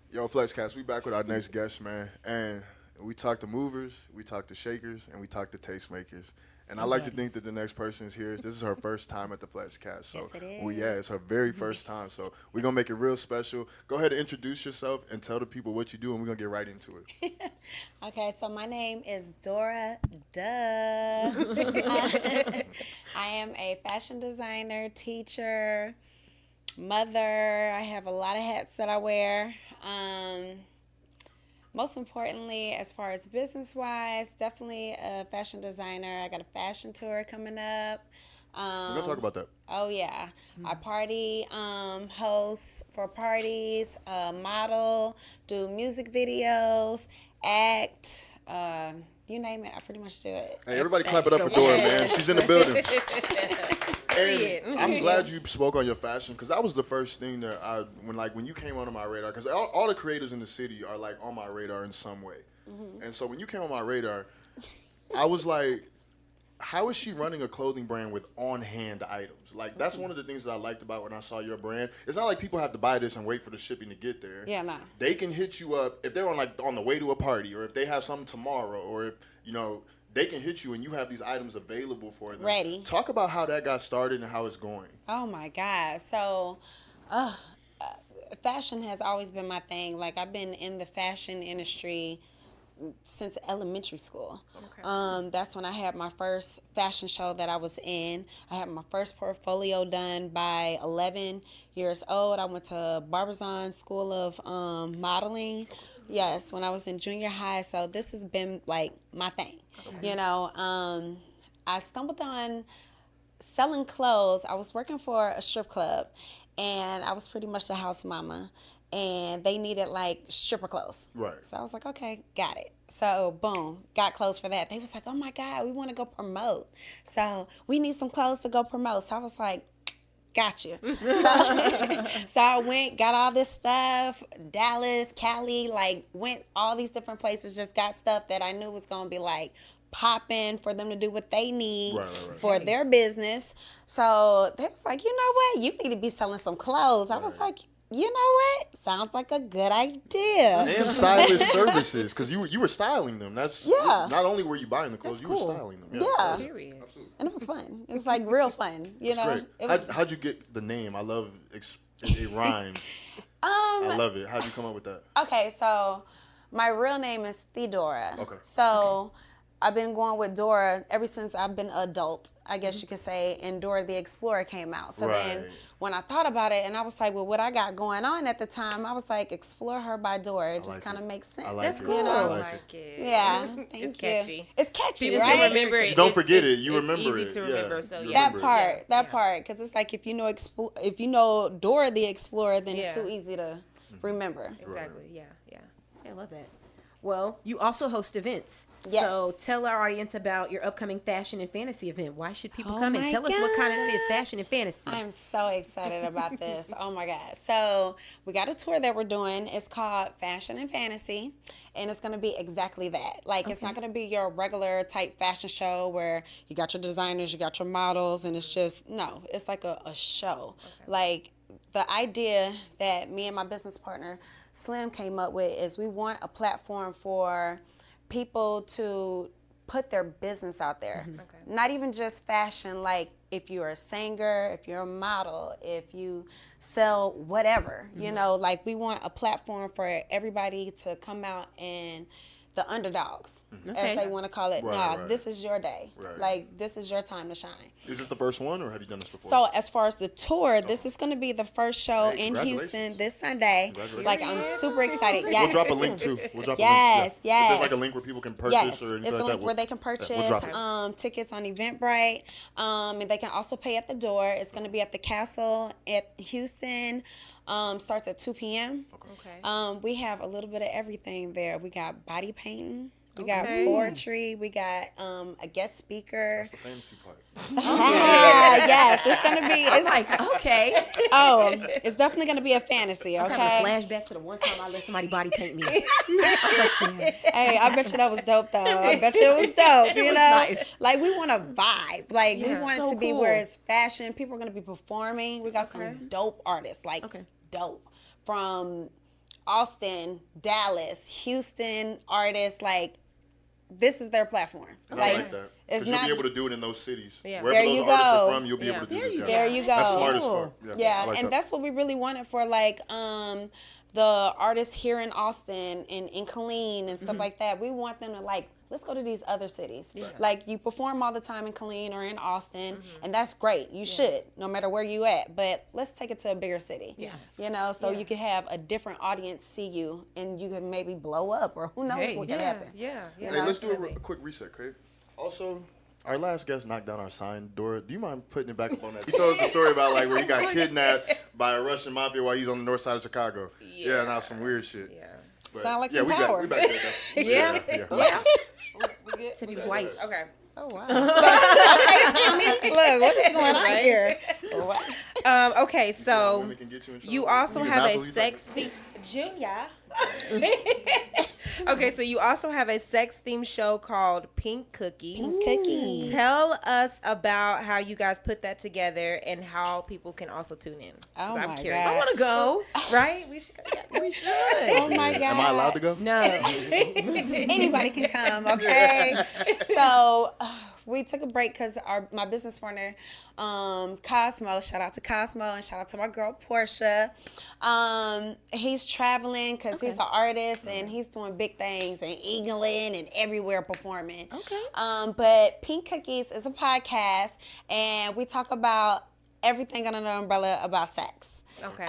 Yo, Flexcast, we back with our next guest, man. And we talk to movers, we talk to shakers, and we talk to tastemakers. And I like to think that the next person is here. This is her first time at the Flexcast. So, Yes, it is. well, yeah, it's her very first time. So we're going to make it real special. Go ahead and introduce yourself and tell the people what you do, and we're going to get right into it. Okay, so my name is Dora. Duh. I am a fashion designer, teacher, mother. I have a lot of hats that I wear. Most importantly, as far as business-wise, definitely a fashion designer. I got a fashion tour coming up. We're going to talk about that. Oh, yeah. I party, host for parties, model, do music videos, act, you name it. I pretty much do it. Hey, everybody clap it up for Dora, man. She's in the building. And I'm glad you spoke on your fashion because that was the first thing that when you came onto my radar, because all the creators in the city are like on my radar in some way. Mm-hmm. And so when you came on my radar, I was like, how is she running a clothing brand with on-hand items? Like, that's one of the things that I liked about when I saw your brand. It's not like people have to buy this and wait for the shipping to get there. Yeah, nah. They can hit you up if they're on the way to a party, or if they have something tomorrow, or if, they can hit you and you have these items available for them. Ready. Talk about how that got started and how it's going. Oh, my God. So, fashion has always been my thing. Like, I've been in the fashion industry since elementary school. Okay. That's when I had my first fashion show that I was in. I had my first portfolio done by 11 years old. I went to Barbizon School of Modeling. Yes, when I was in junior high. So this has been like my thing. Okay. I stumbled on selling clothes. I was working for a strip club, and I was pretty much the house mama. And they needed like stripper clothes. Right. So I was like, okay, got it. So boom, got clothes for that. They was like, oh my God, we want to go promote. So we need some clothes to go promote. So I was like, got you. So I went, got all this stuff, Dallas, Cali, went all these different places, just got stuff that I knew was going to be like popping for them to do what they need for their business. So they was like, you know what? You need to be selling some clothes. I was like, you know what? Sounds like a good idea. And stylist services, because you were styling them. That's not only were you buying the clothes, you were styling them. Yeah. Period. Absolutely. And it was fun. It was like real fun. Great. How'd you get the name? I love it rhymes. I love it. How'd you come up with that? Okay, so my real name is Dora. Okay. So I've been going with Dora ever since I've been an adult, I guess you could say, and Dora the Explorer came out. So then when I thought about it, and I was like, well, what I got going on at the time, I was like, Explore Her by Dora. It just kind of makes sense. That's cool. You I know? like it. Yeah, thank It's you. catchy. It's catchy, People right? still remember it. You don't forget it. You remember it's easy it. to remember. So You yeah. remember That part, because it's like if you know Dora the Explorer, then it's too easy to remember. Exactly. Yeah. See, I love that. Well, you also host events. Yes. So tell our audience about your upcoming fashion and fantasy event. Why should people come and my tell us what kind of it is, fashion and fantasy? I'm so excited about this. Oh my God. So we got a tour that we're doing. It's called Fashion and Fantasy. And it's going to be exactly that. Like, it's not going to be your regular type fashion show where you got your designers, you got your models, and it's just, no, it's like a show. Okay. Like, the idea that me and my business partner, Slim, came up with is we want a platform for people to put their business out there. Mm-hmm. Okay. Not even just fashion, like if you're a singer, if you're a model, if you sell whatever, like we want a platform for everybody to come out and the underdogs, as they want to call it. This is your day. Right. Like, this is your time to shine. Is this the first one, or have you done this before? So, as far as the tour, this is going to be the first show in Houston this Sunday. Like, I'm super excited. We'll drop a link, too. We'll drop a link. Yes. If there's like a link where people can purchase or anything it's a like link that, where they can purchase tickets on Eventbrite. And they can also pay at the door. It's going to be at the Castle at Houston. Starts at 2 p.m. Okay. We have a little bit of everything there. We got body painting. We got poetry. We got a guest speaker. That's the fantasy part. Yes, it's gonna be. It's like, okay. It's definitely gonna be a fantasy. Okay. I was having a flashback to the one time I let somebody body paint me. Hey, I bet you that was dope though. I bet you it was dope. You know, nice. Like we want a vibe. Like we want it to be where it's fashion. People are gonna be performing. We got some dope artists. Like dope from Austin, Dallas, Houston artists, like, this is their platform. And I like that. It's Because you'll not be able to do it in those cities. Yeah. Wherever There those you artists go. are from, you'll be able to do There it. you go. There you go. That's smart as Cool. fuck. Yeah, Yeah, I like and that. that's what we really wanted for, like, the artists here in Austin and in Killeen and stuff like that. We want them to, like, let's go to these other cities. Yeah. Like, you perform all the time in Killeen or in Austin, and that's great. You should, no matter where you at. But let's take it to a bigger city. Yeah. You know, so Yeah. you can have a different audience see you, and you can maybe blow up, or who knows what can happen. Yeah. You Hey, know? let's do a quick reset, Craig. Also, our last guest knocked down our sign. Dora, do you mind putting it back up on that? He told us a story about like where he got kidnapped by a Russian mafia while he's on the north side of Chicago. Yeah, now some weird shit. Yeah. But, Sound like yeah, some we power. back there. Though. Yeah. yeah. Except he was white. Okay. Oh, wow. Okay, Tommy, look, what is going on Right? here? What? Okay, so Women can get you in trouble. you also You can have a absolutely sex theme. Junior. Okay, so you also have a sex themed show called Pink Cookies. Cookies. Tell us about how you guys put that together and how people can also tune in. 'Cause Oh I'm my curious. God. I want to go. Right? We should go. Yeah, we should. Oh my God. Am I allowed to go? No. Anybody can come, okay? So we took a break because my business partner, Cosmo, shout out to Cosmo and shout out to my girl Portia. He's traveling because he's an artist and he's doing big things in England and everywhere performing. Okay. But Pink Cookies is a podcast and we talk about everything under the umbrella about sex. Okay.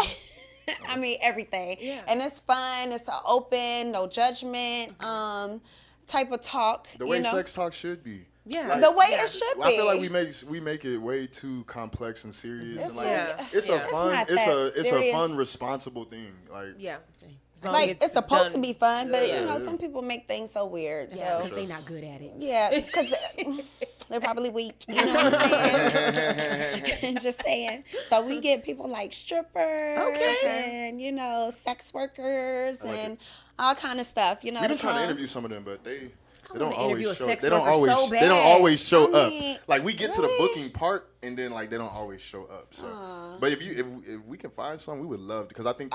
I mean, everything. Yeah. And it's fun. It's an open, no judgment type of talk. The way you know? sex talk should be. Yeah. Like, The way Yeah. it should be. I feel like we make it way too complex and serious. It's And like Yeah. it's Yeah. a fun It's it's not a that it's a serious. fun responsible thing. Like Yeah. As long Like, as it's supposed to done- be fun, but, Yeah. you know, some people make things so weird. Yeah, So, because they not good at it. yeah, because they're probably weak. You know what I'm saying? Just saying. So we get people like strippers and, you know, sex workers like and all kind of stuff. You know, we've been to trying to come. interview some of them, but they wanna don't interview always a show. sex They don't worker always. so They don't bad. always show I up. mean, Like we get to the really? booking part, and then like they don't always show up. So, but if we can find some, we would love because I think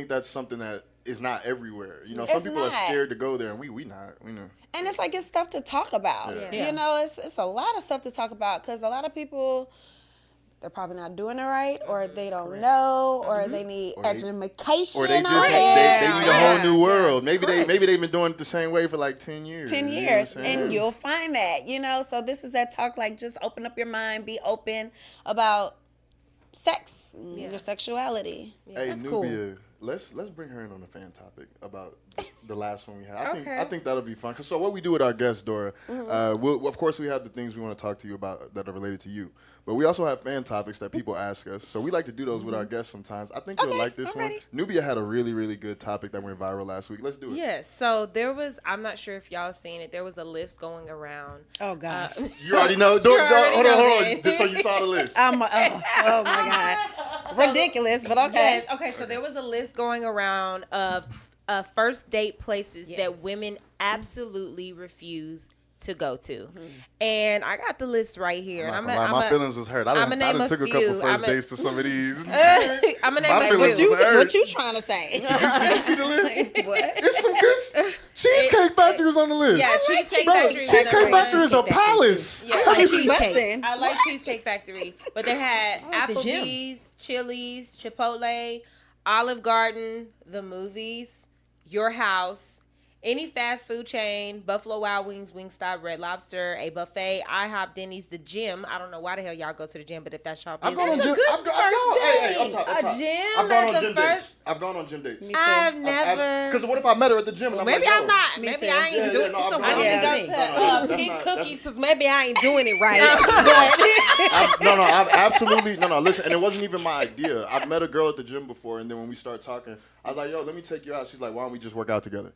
that's something that is not everywhere. You know, some It's people not. are scared to go there, and we not. We know. And it's like it's stuff to talk about. Yeah. You know, it's a lot of stuff to talk about because a lot of people, they're probably not doing it right, or they don't know, or they need Or they- education Or they on just it. they need a whole new Yeah. world. Maybe they've been doing it the same way for like 10 years. 10 you know what I'm years, saying? and you'll find that, you know. So this is that talk, like, just open up your mind, be open about sex, your sexuality. Hey, That's Nubia, let's bring her in on a fan topic about the last one we had. Okay. I think that'll be fun. So what we do with our guests, Dora, of course we have the things we want to talk to you about that are related to you, but we also have fan topics that people ask us. So we like to do those with our guests sometimes. I think you'll Okay, like this I'm one. ready. Nubia had a really, really good topic that went viral last week. Let's do it. Yes. So there was, I'm not sure if y'all seen it. There was a list going around. Oh, gosh. You already know. Dora, already hold know on. that. Just so you saw the list. oh my God. Ridiculous, but okay. Yes. Okay. So there was a list going around of first date places that women absolutely refuse to go to, and I got the list right here. I'm not gonna lie, my feelings was hurt. I done took a couple first dates to some of these. I'm gonna My name feelings a few. was hurt. What you trying to say? Did you see the list? What? It's some good. Cheesecake Factory was on the list. Yeah, Cheesecake Bro, Factory. was Cheesecake number one. Factory is a palace. Yeah. I I like like cheesecake. I like Cheesecake Factory, but they had like the gym. Applebee's, Chili's, Chipotle, Olive Garden, the movies, Your House, any fast food chain, Buffalo Wild Wings, Wingstop, Red Lobster, a buffet, IHOP, Denny's, the gym. I don't know why the hell y'all go to the gym, but if that's y'all I've business. gone on gym. I've gone. Hey, up top. A gym? I've gone That's on a gym first- dates. I've gone on gym dates. Me too. I've never. Because what if I met her at the gym and I'm Maybe like, I'm yo, not. Me Maybe too. I ain't Yeah, doing no, it. I've So gone I on need to gym go dates. to No, that's Pink not- Cookies because maybe I ain't doing it right. But I've absolutely no. Listen, and it wasn't even my idea. I've met a girl at the gym before, and then when we started talking, I was like, "Yo, let me take you out." She's like, "Why don't we just work out together?"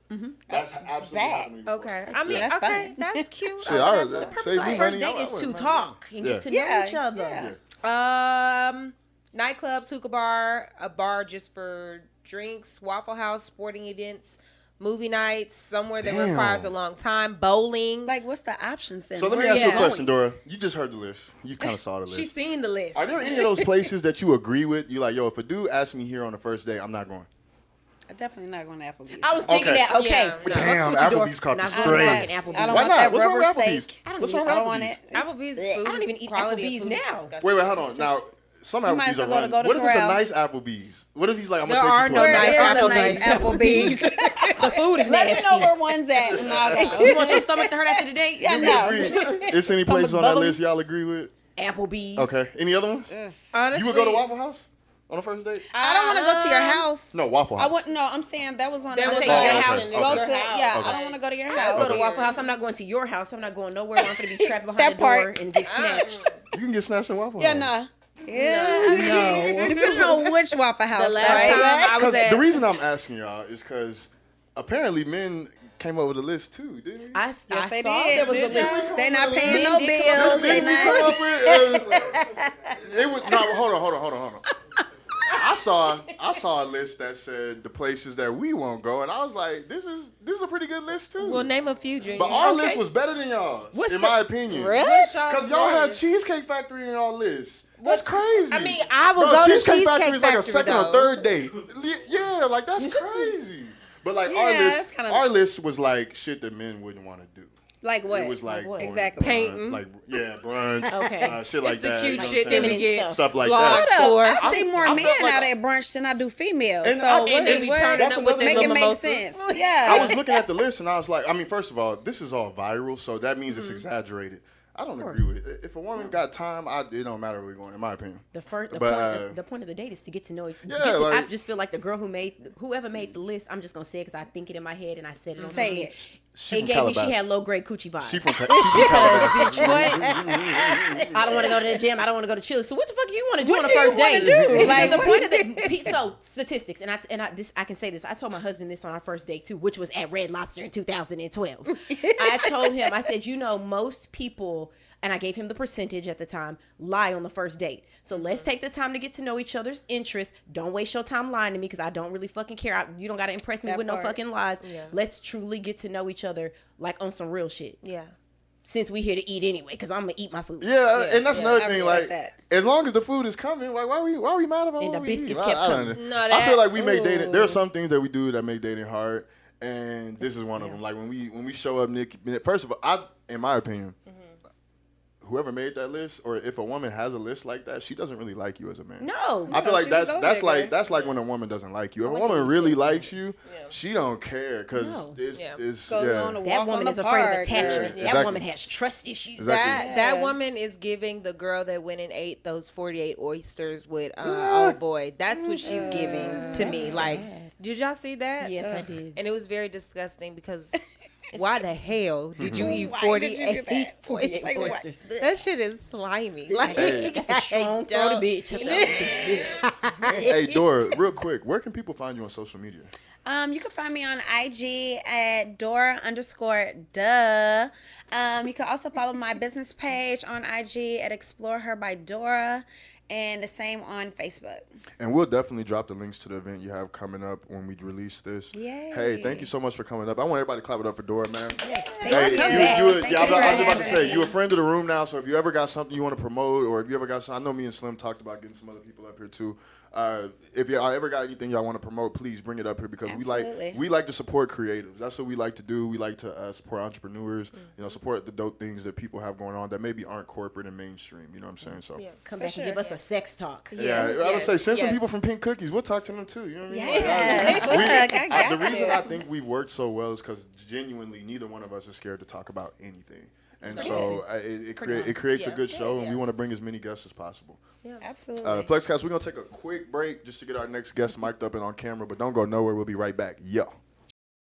That's absolutely That. happened to me before. okay, I mean, Yeah, that's okay, fine. that's cute. Shit, I I mean, would the purpose save of me it. First money. date is to wouldn't mind. talk and Yeah. get to know Yeah, each other. yeah. Nightclubs, hookah bar, a bar just for drinks, Waffle House, sporting events, movie nights, somewhere that Damn. requires a long time, bowling. Like, what's the options then? So let me Where ask you a Yeah. question, Dora. You just heard the list. You kind of saw the list. She's seen the list. Are there any of those places that you agree with? You like, yo, if a dude asks me here on the first day, I'm not going. I'm definitely not going to Applebee's. I was thinking Okay. that. Okay, Yeah. so Damn, that's what you Applebee's do. caught the Not stray. going to I fucking don't Applebee's. Why want not? that What's wrong rubber with Applebee's? steak. What's wrong with I don't want Applebee's? it. Applebee's I food don't even is eat quality Applebee's of food is now. disgusting. Wait, hold on. Now, some You might Applebee's as well are go to run. Go to What if it's a Corral. nice Applebee's? What if he's like, I'm There gonna are take you no to a Where nice is nice the nice Applebee's. Applebee's? The food is Let me know where nasty. one's at, and I'll go. You want your stomach to hurt after the date? Yeah, We no. agree. Is any Stomach places on that bubbling. list y'all agree with? Applebee's. Okay. Any other ones? Honestly, You would go to Waffle House on a first date? I don't want to go to your house. No, Waffle I House. wouldn't. No, I'm saying that was on. That I'm was saying on your your house. house. Go Okay. to. Yeah, Okay. I don't want to go to your I house. go to Okay. Waffle House. I'm not going to your house. I'm not going nowhere. I'm going to be trapped behind That the door part. and get snatched. You can get snatched at Waffle Yeah, House. nah. Yeah, no. Depending on which Waffle House. the last right? time I was Because at the reason I'm asking y'all is because apparently men came up with a list too, didn't we? I Yes, saw they there did. was a list. They not paying Men no did come up bills. They Didn't we come not. up with, it was no. Hold on. I saw a list that said the places that we won't go, and I was like, this is a pretty good list too. well, name a few, Junior. but our list was better than y'all's, What's in the- my opinion. Really? Because y'all had Cheesecake Factory in y'all list. That's crazy. I mean, I would Bro, go to Cheesecake Cheesecake Factory is like a Factory, second though. or third date. Yeah, like that's crazy. But like Yeah, that's kinda- our list was like shit that men wouldn't want to do. Like what? It was like what? going Exactly. to brunch, Painting. like brunch, Okay. shit like It's the that. cute you know what shit I'm that we saying? get. Stuff like Vlog that. store. I see more I men felt like out at brunch than I do females. And So I- what, and they be what- turning That's up with another their make thing. it make mimosas. sense. I Yeah. was looking at the list and I was like, I mean, first of all, this is all viral, so that means it's exaggerated. I don't agree with it. If a woman got time, it don't matter where we're going, in my opinion. The But, point of the date is to get to know. Yeah, I like- just feel like the girl whoever made the list. I'm just gonna say it because I think it in my head and I said it on Say social media. it. She It from gave me. She Calabasas. had low grade coochie vibes. She from Calabasas. I don't want to go to the gym. I don't want to go to Chili. So what the fuck you want to do What on a do you first wanna date? do? Because Like, the what point of the so statistics, and I can say this. I told my husband this on our first date too, which was at Red Lobster in 2012. I told him, I said, most people. And I gave him the percentage at the time, lie on the first date. So let's take the time to get to know each other's interests. Don't waste your time lying to me because I don't really fucking care. You don't got to impress me That with no part. fucking lies. Yeah. Let's truly get to know each other like on some real shit. Yeah. Since we here to eat anyway, because I'm going to eat my food. Yeah, and that's another I thing. respect Like, that. as long as the food is coming, like, why are we mad about And what the we eat? biscuits I kept don't coming. know. No, I feel that- like we make dating. Ooh. There are some things that we do that make dating hard, and this is one of them. Like when we show up, Nick. First of all, in my opinion, whoever made that list, or if a woman has a list like that, she doesn't really like you as a man. No. I feel like she's a that's go-getter. like when a woman doesn't like you. If a like that woman you really said that. likes you, she don't care because No. it's Yeah. it's Go yeah. on a That walk woman on is the afraid of park. attachment. Yeah, That exactly. woman has trust issues. Exactly. That woman is giving the girl that went and ate those 48 oysters with oh boy. That's what she's giving to me. Like, did y'all see that? Yes, I did. And it was very disgusting because why the hell did you eat Why did you do 48 that? oysters? Like what? Oysters. That shit is slimy. Like, That's a strong throaty bitch. Hey Dora, real quick, where can people find you on social media? You can find me on IG at Dora_duh. You can also follow my business page on IG at Explore Her by Dora, and the same on Facebook. And we'll definitely drop the links to the event you have coming up when we release this. Yay. Hey, thank you so much for coming up. I want everybody to clap it up for Dora, man. Yes. Hey, Thank you. Thank I was you about for to having say, me. you're a friend of the room now, so if you ever got something you want to promote, or if you ever got something, I know me and Slim talked about getting some other people up here too. If y'all ever got anything y'all want to promote, please bring it up here because Absolutely. we like to support creatives. That's what we like to do. We like to support entrepreneurs, support the dope things that people have going on that maybe aren't corporate and mainstream. You know what I'm saying? So. Yeah. Come For back and give sure. us a sex talk. Yeah, Yes, I would say send some yes. people from Pink Cookies. We'll talk to them too. You know what I mean? Yes, Like, look, I got the reason you. I think we've worked so well is because genuinely neither one of us is scared to talk about anything, and so it creates a good show, and we want to bring as many guests as possible. Absolutely. Flexcast, we're gonna take a quick break just to get our next guest mic'd up and on camera, but don't go nowhere. We'll be right back. Yo.